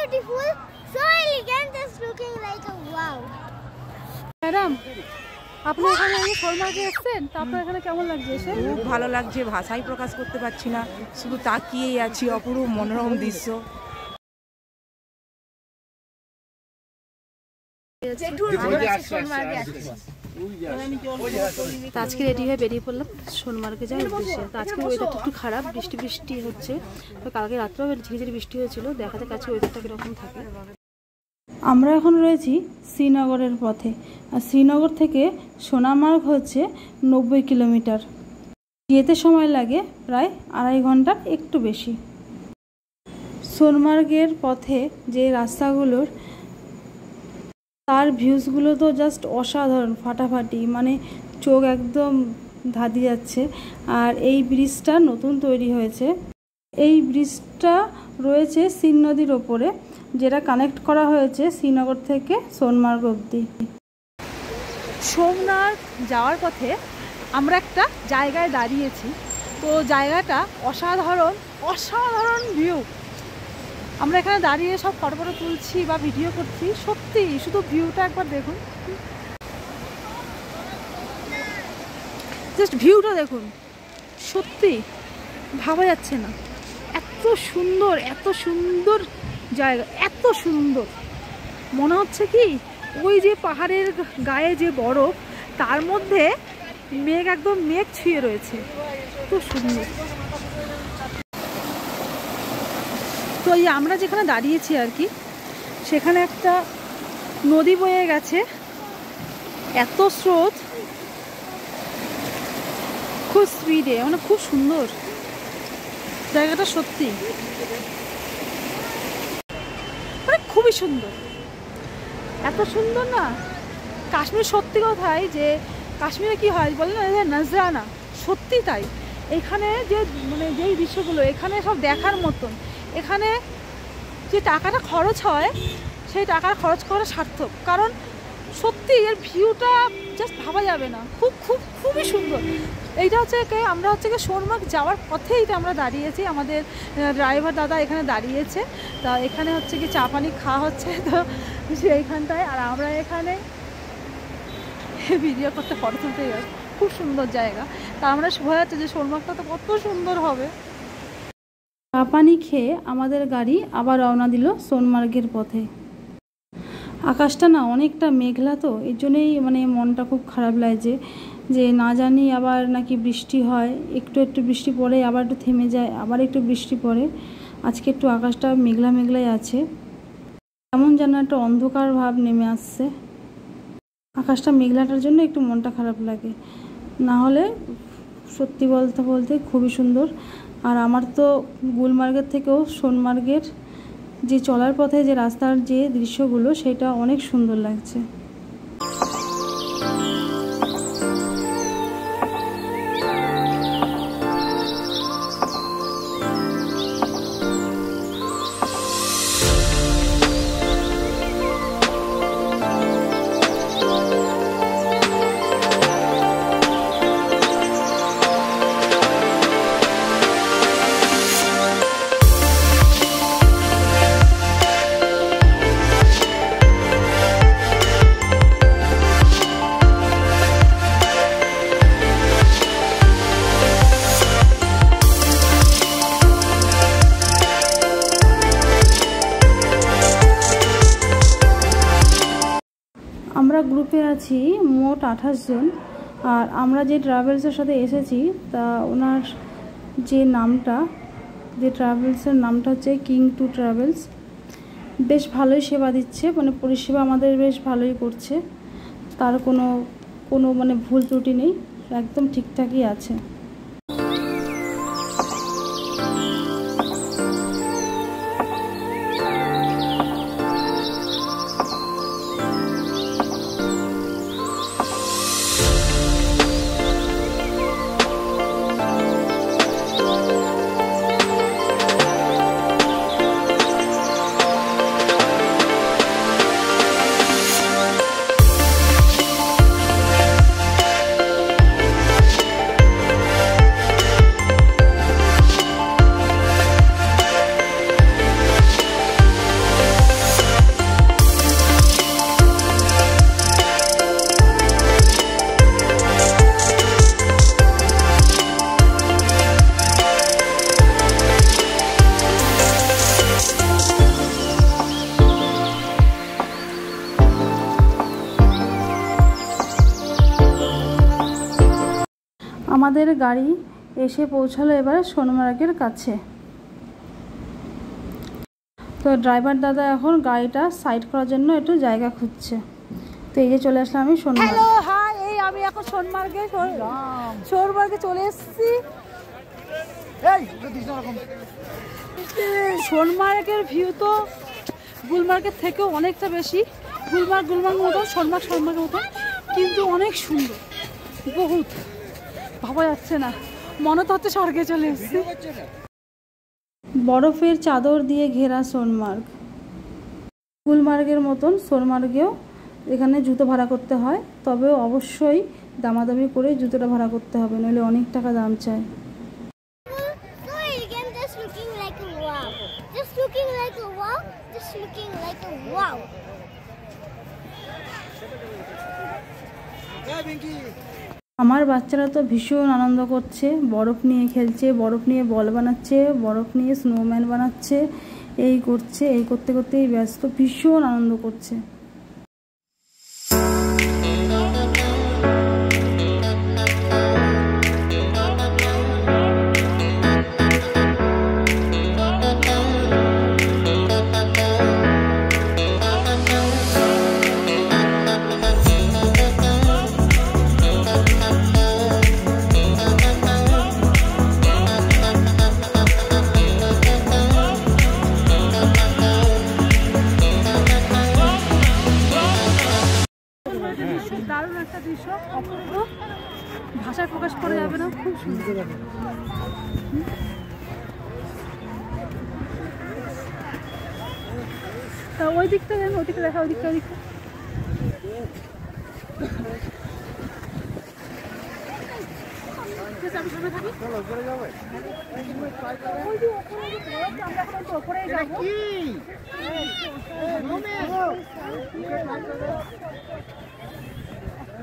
beautiful, so elegant, just looking like a wow. Madam, আপনি এখানে সোনমার্গে এসেছেন, তো আপনার এখানে কেমন লাগছে এসে? খুব ভালো লাগছে, ভাষাই প্রকাশ করতে পারছি না, শুধু তাকিয়েই আছি অপরূপ মনোরম দৃশ্য। আজকে রেডি হয়ে বেরিয়ে পড়লাম সোনমার্গে যাওয়ার উদ্দেশ্যে। তো আজকে ওয়েদারটা একটু খারাপ, বৃষ্টি বৃষ্টি হচ্ছে। তো কালকে রাত্রেও ঝিরিঝিরি বৃষ্টি হয়েছিল, দেখা যাক আজকে ওয়েদারটা কীরকম থাকে। আমরা এখন রয়েছি শ্রীনগরের পথে, আর শ্রীনগর থেকে সোনামার্গ হচ্ছে 90 কিলোমিটার। যেতে সময় লাগে প্রায় 2.5 ঘন্টার একটু বেশি। সোনমার্গের পথে যে রাস্তাগুলোর তার ভিউজগুলো তো জাস্ট অসাধারণ, ফাটাফাটি, মানে চোখ একদম ধাঁধি যাচ্ছে। আর এই ব্রিজটা নতুন তৈরি হয়েছে। এই ব্রিজটা রয়েছে সিন নদীর ওপরে, যেটা কানেক্ট করা হয়েছে শ্রীনগর থেকে সোনমার্গ অবধি। সোমনাথ যাওয়ার পথে আমরা একটা জায়গায় দাঁড়িয়েছি, তো জায়গাটা অসাধারণ, অসাধারণ ভিউ। আমরা এখানে দাঁড়িয়ে সব ফটো ফটো তুলছি বা ভিডিও করছি, সত্যি শুধু ভিউটা একবার দেখুন, জাস্ট ভিউটা দেখুন, সত্যি ভাবা যাচ্ছে না, এত সুন্দর, এত সুন্দর জায়গা, এত সুন্দর। মনে হচ্ছে কি ওই যে পাহাড়ের গায়ে যে বরফ, তার মধ্যে মেঘ, একদম মেঘ ছুঁয়ে রয়েছে, এত সুন্দর। তো এই আমরা যেখানে দাঁড়িয়েছি আর কি, সেখানে একটা নদী বয়ে গেছে, এত স্রোত, খুব স্পিডে, মানে খুব সুন্দর জায়গাটা, সত্যি মানে খুবই সুন্দর, এত সুন্দর না। কাশ্মীর সত্যি কথাই, যে কাশ্মীরে কি হয় বলে না, নজরানা, সত্যি তাই। এখানে যে মানে যেই দৃশ্যগুলো এখানে সব দেখার মতন, এখানে যে টাকাটা খরচ হয় সেই টাকার খরচ করা সার্থক, কারণ সত্যি এর ভিউটা জাস্ট ভাবা যাবে না, খুব খুব খুবই সুন্দর। এইটা হচ্ছে আমরা হচ্ছে সোনমার্গ যাওয়ার পথে এইটা আমরা দাঁড়িয়েছি, আমাদের ড্রাইভার দাদা এখানে দাঁড়িয়েছে। তা এখানে হচ্ছে কি চা পানি খাওয়া হচ্ছে, তো সেইখানটায়, আর আমরা এখানে ভিডিও করতে, ফটো তুলতে যাই। খুব সুন্দর জায়গা, তা আমরা বোঝা যাচ্ছে যে সোনমার্গটা তো কত সুন্দর হবে। চা পানি খেয়ে আমাদের গাড়ি আবার রওনা দিল সোনমার্গের পথে। আকাশটা না অনেকটা মেঘলা, তো এর জন্যই মানে মনটা খুব খারাপ লাগছে, যে না জানি আবার নাকি বৃষ্টি হয়, একটু একটু বৃষ্টি পড়ে আবার একটু থেমে যায়, আবার একটু বৃষ্টি পড়ে। আজকে একটু আকাশটা মেঘলা মেঘলাই আছে, কেমন যেন একটা অন্ধকার ভাব নেমে আসছে। আকাশটা মেঘলাটার জন্য একটু মনটা খারাপ লাগে, না হলে সত্যি বলতে বলতে খুবই সুন্দর। আর আমার তো গুলমার্গের থেকেও সোনমার্গের যে চলার পথে যে রাস্তার যে দৃশ্যগুলো, সেটা অনেক সুন্দর লাগছে। আমরা গ্রুপে আছি মোট 28 জন, আর আমরা যে ট্রাভেলসের সাথে এসেছি, তা ওনার যে নামটা, যে ট্রাভেলসের নামটা হচ্ছে কিং টু ট্রাভেলস। বেশ ভালোই সেবা দিচ্ছে, মানে পরিষেবা আমাদের বেশ ভালোই করছে, তার কোনো মানে ভুল ত্রুটি নেই, একদম ঠিকঠাকই আছে। আমাদের গাড়ি এসে পৌঁছালো এবারে সোনমার্গের কাছে। তো ড্রাইভার দাদা এখন গাড়িটা সাইড করার জন্য একটু জায়গা খুঁজছে। তো এই যে চলে আসলাম আমি সোনমার্গ। হ্যালো হাই, এই আমি এখন সোনমার্গে চলে এসেছি। সোনমার্গের ভিউ তো গুলমার্গের থেকেও অনেকটা বেশি। গুলমার্গ মতন, সোনমার্গের মতন, কিন্তু অনেক সুন্দর, বহুত ভাবা যাচ্ছে না, মনে তো হচ্ছে স্বর্গে চলে এসেছি। বরফের চাদর দিয়ে ঘেরা সোনমার্গ। গুলমার্গের মতন সোনমার্গেও এখানে জুতো ভাড়া করতে হয়, তবে অবশ্যই দামাদামি করে জুতোটা ভাড়া করতে হবে, নইলে অনেক টাকা দাম চায়। আমার বাচ্চারা তো ভীষণ আনন্দ করছে, বরফ নিয়ে খেলছে, বরফ নিয়ে বল বানাচ্ছে, বরফ নিয়ে স্নোম্যান বানাচ্ছে, এই করতে করতেই ব্যস্ত, ভীষণ আনন্দ করছে। দারুণ একটা দৃশ্য, অপূর্ব, ভাষায় প্রকাশ করা যাবে না, খুব সুন্দর। তা ওই দিকটা যেন, ওই দিকটা দেখা, ওই দিকটা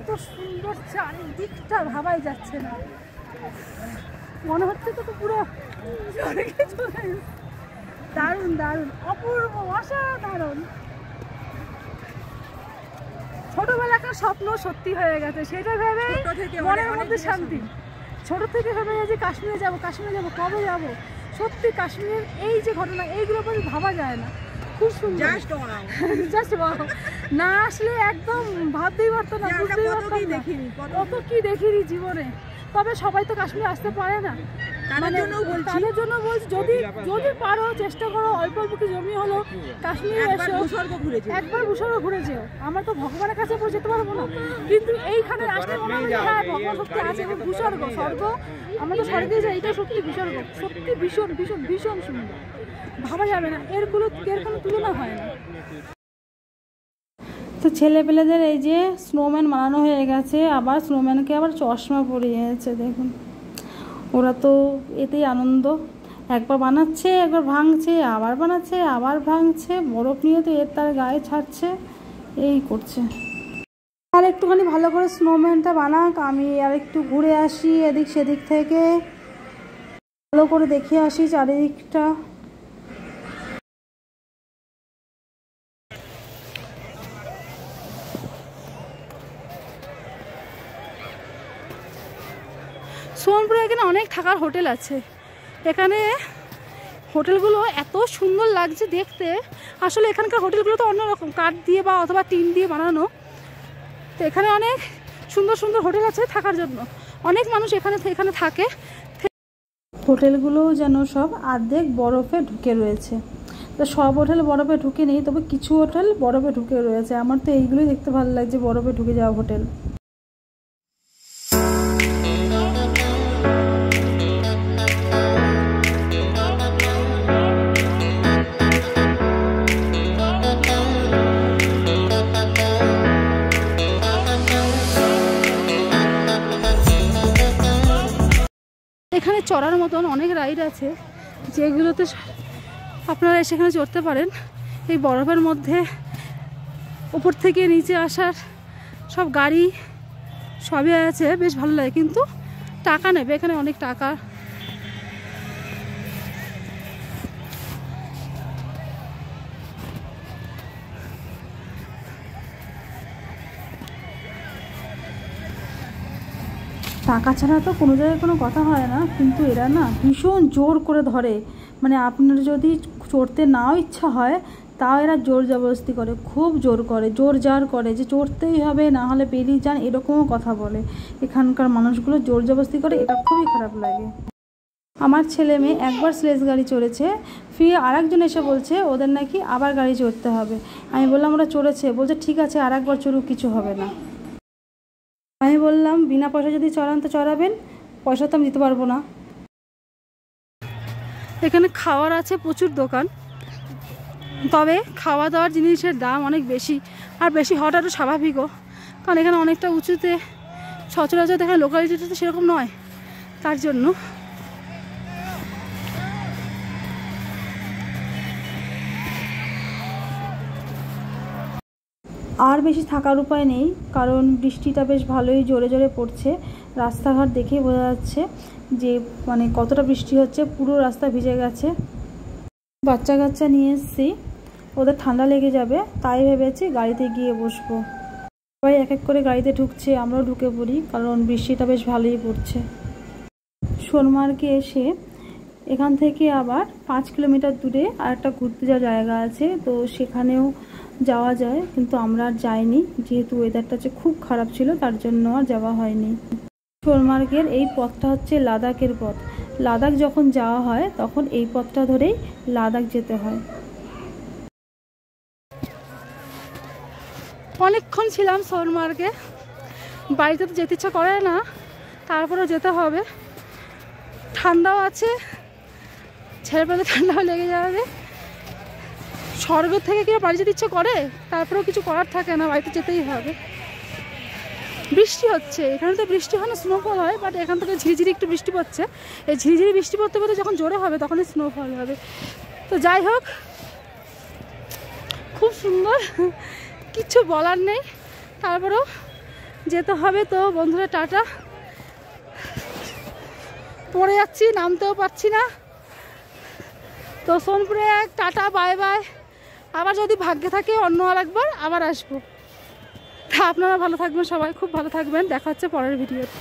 এত সুন্দর চারিদিকটা ভাবাই যাচ্ছে না, মনে হচ্ছে তো পুরো দারুণ দারুণ, অপূর্ব, অসাধারণ। ছোটবেলাকার স্বপ্ন সত্যি হয়ে গেছে, সেটা ভেবে মনের মধ্যে শান্তি। ছোট থেকে ভেবে যে কাশ্মীরে যাবো, কবে যাবো। সত্যি কাশ্মীরের এই যে ঘটনা, এইগুলো ভাবা যায় না, খুব সুন্দর। জাস্ট না আসলে একদম ভাবতেই পারতো না, বুঝতেই পারতাম না, কত কি দেখিনি জীবনে। তবে সবাই তো কাশ্মীরে আসতে পারে না, তাদের জন্য বলছি, যদি পারো চেষ্টা করো, অল্প অল্প কি জমি হলো কাশ্মীরে এসো, একবার ভূস্বর্গ ঘুরে যেও। আমরা তো ভগবানের কাছে যেতে পারবো না, কিন্তু এইখানে আসলে মনে হয় হ্যাঁ ভগবান সত্যি আছে, এবং ভূস্বর্গ, স্বর্গ, আমরা তো স্বর্গে যাই, এটা সত্যি ভূস্বর্গ, সত্যি ভীষণ ভীষণ ভীষণ সুন্দর, ভাবা যাবে না, এর কোনো তুলনা হয় না। তো ছেলেপেলেদের এই যে স্নোম্যান বানানো হয়ে গেছে, আবার স্নোম্যানকে আবার চশমা পরিয়েছে, দেখুন ওরা তো এতেই আনন্দ, একবার বানাচ্ছে, একবার ভাঙছে, আবার বানাচ্ছে, আবার ভাঙছে, বরফ নিয়ে তো তার গায়ে ছাড়ছে, এই করছে। আর একটুখানি ভালো করে স্নোম্যানটা বানাক, আমি আর একটু ঘুরে আসি এদিক সেদিক থেকে, ভালো করে দেখে আসি চারিদিকটা। সোনপুরে এখানে অনেক থাকার হোটেল আছে, এখানে হোটেলগুলো এত সুন্দর লাগছে দেখতে। আসলে এখানকার হোটেলগুলো তো অন্যরকম, কাঠ দিয়ে বা অথবা টিন দিয়ে বানানো। তো এখানে অনেক সুন্দর সুন্দর হোটেল আছে থাকার জন্য, অনেক মানুষ এখানে থাকে। হোটেলগুলো যেন সব অর্ধেক বরফে ঢুকে রয়েছে, তো সব হোটেল বরফে ঢুকে নেই, তবে কিছু হোটেল বরফে ঢুকে রয়েছে। আমার তো এইগুলোই দেখতে ভালো লাগছে, বরফে ঢুকে যাওয়া হোটেল। এখানে চড়ার মতন অনেক রাইড আছে, যেগুলোতে আপনারা সেখানে চড়তে পারেন। এই বরফের মধ্যে উপর থেকে নিচে আসার সব গাড়ি সবই আছে, বেশ ভালো লাগে, কিন্তু টাকা নেবে এখানে, অনেক টাকা। চাকা ছাড়া তো কোনো জায়গায় কোনো কথা হয় না, কিন্তু এরা না ভীষণ জোর করে ধরে। মানে আপনার যদি চড়তে নাও ইচ্ছা হয় তাও এরা জোর জবরদস্তি করে, খুব জোর করে, জোর জার করে যে চড়তেই হবে, না হলে বেরিয়ে যান, এরকমও কথা বলে। এখানকার মানুষগুলো জোর জবরদস্তি করে, এটা খুবই খারাপ লাগে। আমার ছেলে মেয়ে একবার স্লেজ গাড়ি চড়েছে, ফিরে আরেকজন এসে বলছে ওদের নাকি আবার গাড়ি চড়তে হবে। আমি বললাম ওরা চড়েছে, বলছে ঠিক আছে আর একবার চড়ুক, কিছু হবে না। আমি বললাম বিনা পয়সা যদি চড়ান তো চড়াবেন, পয়সা তো আমি দিতে পারবো না। এখানে খাওয়ার আছে প্রচুর দোকান, তবে খাওয়া দাওয়ার জিনিসের দাম অনেক বেশি, আর বেশি হওয়াটা তো স্বাভাবিকও, কারণ এখানে অনেকটা উঁচুতে, সচরাচর এখানে লোকালিটিটা তো সেরকম নয়, তার জন্য। আর বেশি থাকার উপায় নেই, কারণ বৃষ্টিটা বেশ ভালোই জোরে জোরে পড়ছে। রাস্তাঘাট দেখেই বোঝা যাচ্ছে যে মানে কতটা বৃষ্টি হচ্ছে, পুরো রাস্তা ভিজে গেছে। বাচ্চা কাচ্চা নিয়ে এসেছি, ওদের ঠান্ডা লেগে যাবে, তাই ভেবেছি গাড়িতে গিয়ে বসবো। সবাই এক এক করে গাড়িতে ঢুকছে, আমরাও ঢুকে পড়ি, কারণ বৃষ্টিটা বেশ ভালোই পড়ছে। সোনমার্গে এসে এখান থেকে আবার 5 কিলোমিটার দূরে আর একটা ঘুরতে যাওয়ার জায়গা আছে, তো সেখানেও যাওয়া যায়, কিন্তু আমরা আর যাইনি, যেহেতু ওয়েদারটা খুব খারাপ ছিল, তার জন্য আর যাওয়া হয়নি। সোনমার্গের এই পথটা হচ্ছে লাদাখের পথ। লাদাখ যখন যাওয়া হয় তখন এই পথটা ধরেই লাদাখ যেতে হয়। অনেকক্ষণ ছিলাম সোনমার্গে, বাড়িতে তো যেতে ইচ্ছা করে না, তারপরেও যেতে হবে। ঠান্ডাও আছে, ছেলে পেলে ঠান্ডাও লেগে যাবে। স্বর্গ থেকে কেউ বাড়ি যেতে ইচ্ছে করে, তারপরেও কিছু করার থাকে না, বাড়িতে যেতেই হবে। বৃষ্টি হচ্ছে, এখানে তো বৃষ্টি হয় না, স্নোফল হয়, বাট এখান থেকে ঝিরিঝিরি একটু বৃষ্টি পড়ছে। এই ঝিরিঝিরি বৃষ্টি পড়তে পড়তে যখন জোরে হবে তখনই স্নোফল হবে। তো যাই হোক, খুব সুন্দর, কিছু বলার নেই, তারপরেও যেতে হবে। তো বন্ধুরা টাটা, পড়ে যাচ্ছি, নামতেও পারছি না। তো সোনপুরে এক টাটা, বাই বাই। আবার যদি ভাগ্যে থাকে অন্য আরেকবার আবার আসবো। আপনারা ভালো থাকবেন, সবাই খুব ভালো থাকবেন, দেখা হচ্ছে পরের ভিডিওতে।